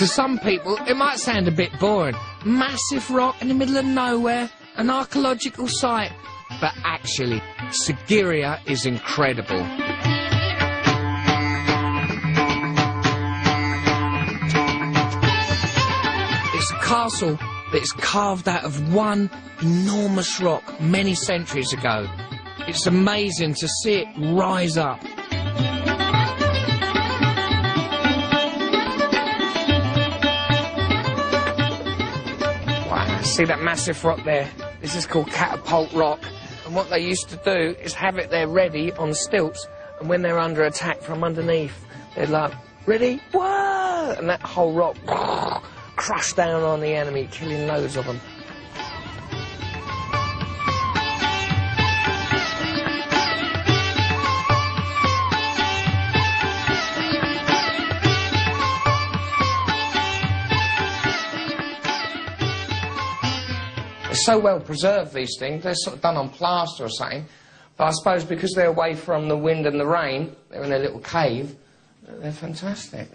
To some people, it might sound a bit boring. Massive rock in the middle of nowhere, an archaeological site. But actually, Sigiriya is incredible. It's a castle that is carved out of one enormous rock many centuries ago. It's amazing to see it rise up. Wow, see that massive rock there? This is called Catapult Rock. And what they used to do is have it there ready on stilts, and when they're under attack from underneath, they're like, ready? Whoa! And that whole rock crushed down on the enemy, killing loads of them. They're so well preserved, these things. They're sort of done on plaster or something. But I suppose because they're away from the wind and the rain, they're in a little cave, they're fantastic.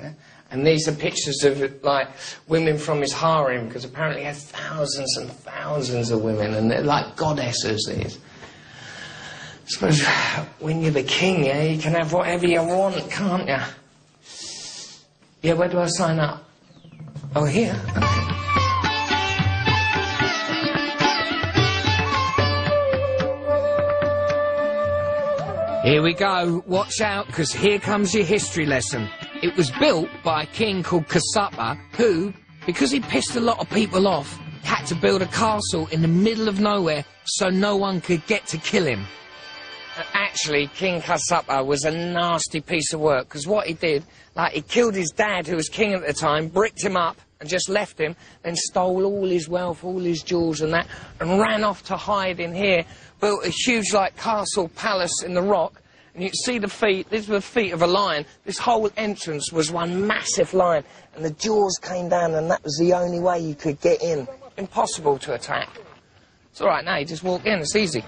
And these are pictures of, like, women from his harem, because apparently he had thousands and thousands of women, and they're like goddesses, these. I suppose when you're the king, yeah, you can have whatever you want, can't you? Yeah, where do I sign up? Oh, here? Okay. Here we go. Watch out, because here comes your history lesson. It was built by a king called Kasapa, who, because he pissed a lot of people off, had to build a castle in the middle of nowhere so no one could get to kill him. Actually, King Kasapa was a nasty piece of work, because what he did, like, he killed his dad, who was king at the time, bricked him up, and just left him, then stole all his wealth, all his jewels and that, and ran off to hide in here, built a huge, like, castle palace in the rock. And you can see the feet, these were the feet of a lion. This whole entrance was one massive lion. And the jaws came down, and that was the only way you could get in. Impossible to attack. It's all right now, you just walk in, it's easy.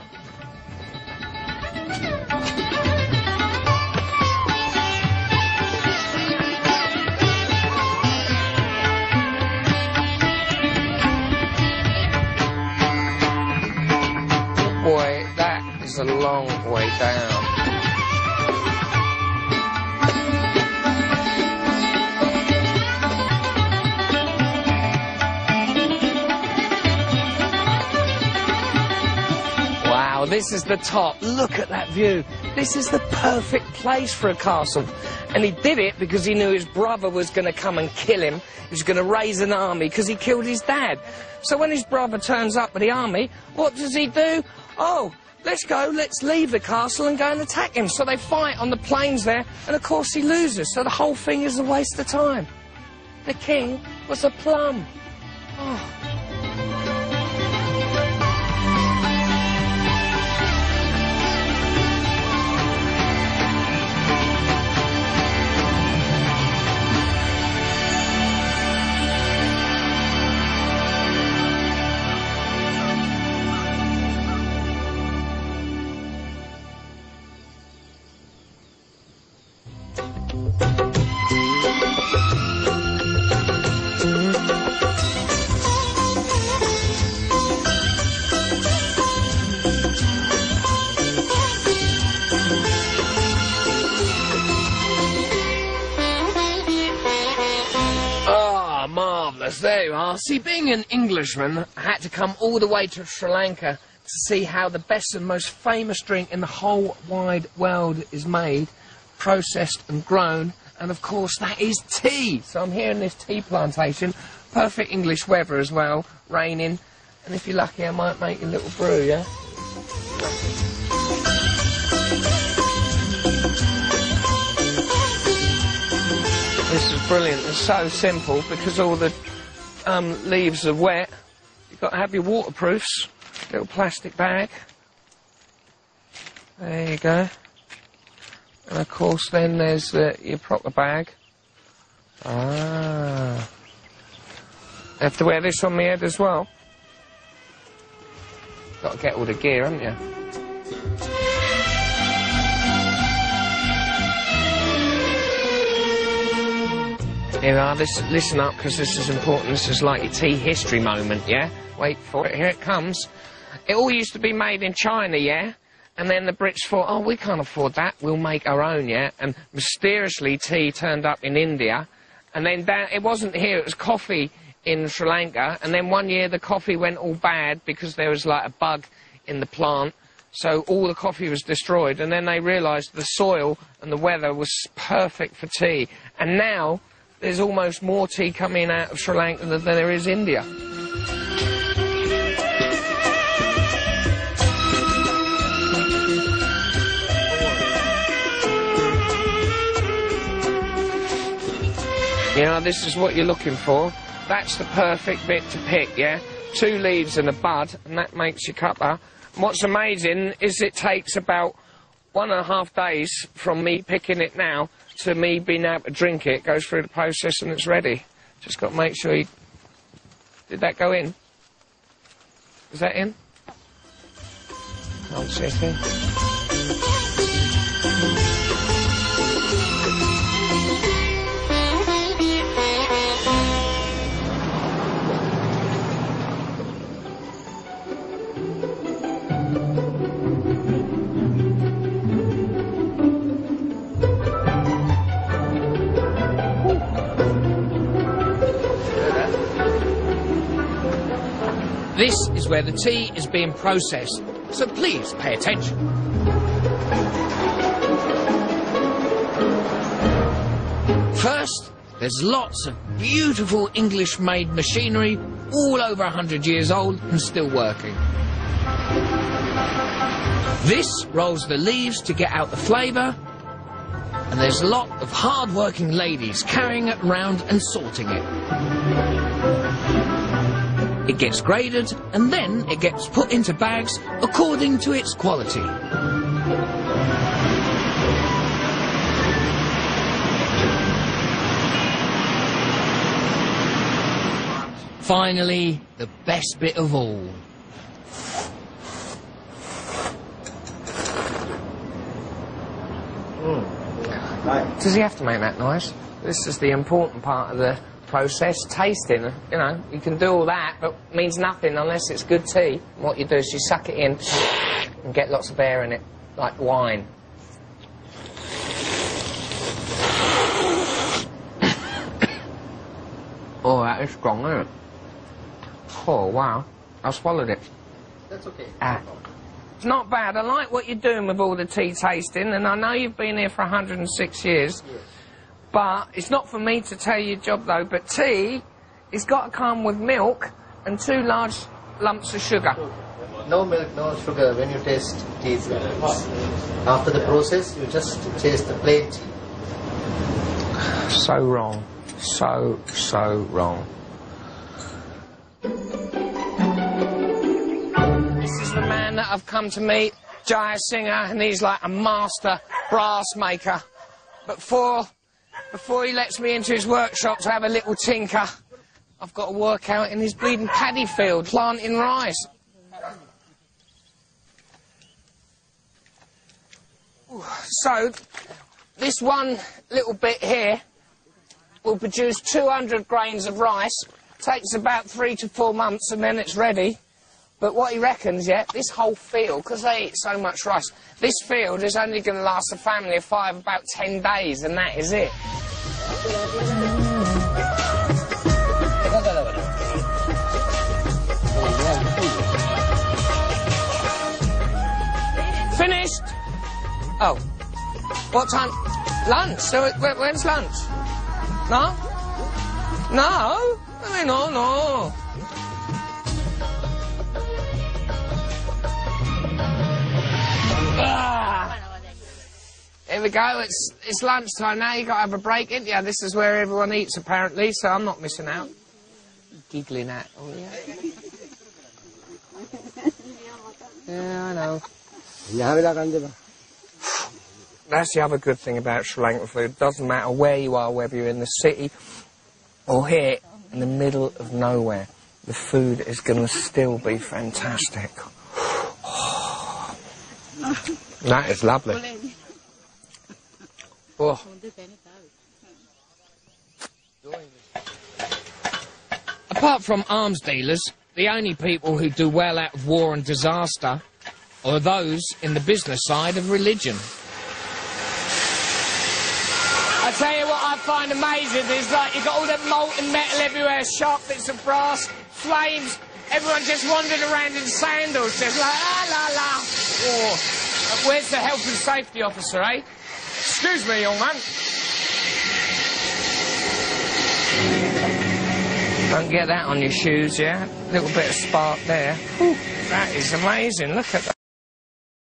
Oh boy, that is a long way down. This is the top. Look at that view. This is the perfect place for a castle. And he did it because he knew his brother was going to come and kill him. He was going to raise an army because he killed his dad. So when his brother turns up with the army, what does he do? Oh, let's go, let's leave the castle and go and attack him. So they fight on the plains there, and of course he loses. So the whole thing is a waste of time. The king was a plum. Oh. There you are. See, being an Englishman, I had to come all the way to Sri Lanka to see how the best and most famous drink in the whole wide world is made, processed and grown, and of course that is tea. So I'm here in this tea plantation, perfect English weather as well, raining, and if you're lucky I might make a little brew, yeah? This is brilliant. It's so simple because all the leaves are wet. You've got to have your waterproofs. Little plastic bag. There you go. And of course then there's your proper bag. Ah. I have to wear this on my head as well. Got to get all the gear, haven't you? Here we are, listen up, because this is important. This is like your tea history moment, yeah? Wait for it, here it comes. It all used to be made in China, yeah? And then the Brits thought, oh, we can't afford that, we'll make our own, yeah? And mysteriously, tea turned up in India. And then it wasn't here, it was coffee in Sri Lanka. And then one year the coffee went all bad because there was like a bug in the plant. So all the coffee was destroyed. And then they realised the soil and the weather was perfect for tea. And now there's almost more tea coming out of Sri Lanka than there is India. You know, this is what you're looking for. That's the perfect bit to pick, yeah? 2 leaves and a bud, and that makes your cuppa. And what's amazing is it takes about 1.5 days from me picking it now to me being able to drink it. It goes through the process and it's ready. Just got to make sure you... Did that go in? Is that in? Can't see a thing. This is where the tea is being processed, so please pay attention. First, there's lots of beautiful English-made machinery, all over 100 years old and still working. This rolls the leaves to get out the flavour, and there's a lot of hard-working ladies carrying it around and sorting it. It gets graded, and then it gets put into bags according to its quality. Finally, the best bit of all. Does he have to make that noise? This is the important part of the process, tasting. You know, you can do all that, but it means nothing unless it's good tea. What you do is you suck it in and get lots of air in it, like wine. Oh, that is strong, isn't it? Oh, wow. I swallowed it. That's okay. It's not bad. I like what you're doing with all the tea tasting, and I know you've been here for 106 years. Yes. But it's not for me to tell you your job, though. But tea, it's got to come with milk and 2 large lumps of sugar. No milk, no sugar when you taste tea. After the process, you just taste the plain tea. So wrong. So wrong. This is the man that I've come to meet, Jaya Singer, and he's like a master brass maker. But before he lets me into his workshop to have a little tinker, I've got to work out in his bleeding paddy field, planting rice. So, this one little bit here will produce 200 grains of rice. Takes about 3 to 4 months and then it's ready. But what he reckons, yeah, this whole field, because they eat so much rice, this field is only going to last a family of 5 about 10 days, and that is it. Finished? Oh. What time? Lunch? So when's lunch? No? No? I mean, no. Here we go, it's lunchtime now, you got to have a break, ain't you? This is where everyone eats, apparently, so I'm not missing out. Giggling at, oh yeah. Yeah, I know. That's the other good thing about Sri Lankan food. It doesn't matter where you are, whether you're in the city or here in the middle of nowhere. The food is going to still be fantastic. That is lovely. Oh. Apart from arms dealers, the only people who do well out of war and disaster are those in the business side of religion. I tell you what I find amazing is, like, you've got all that molten metal everywhere, sharp bits of brass, flames, everyone just wandering around in sandals, just like, la la. Oh, where's the health and safety officer, eh? Excuse me, young man. Don't get that on your shoes, yeah? Little bit of spark there. Whew, that is amazing, look at that.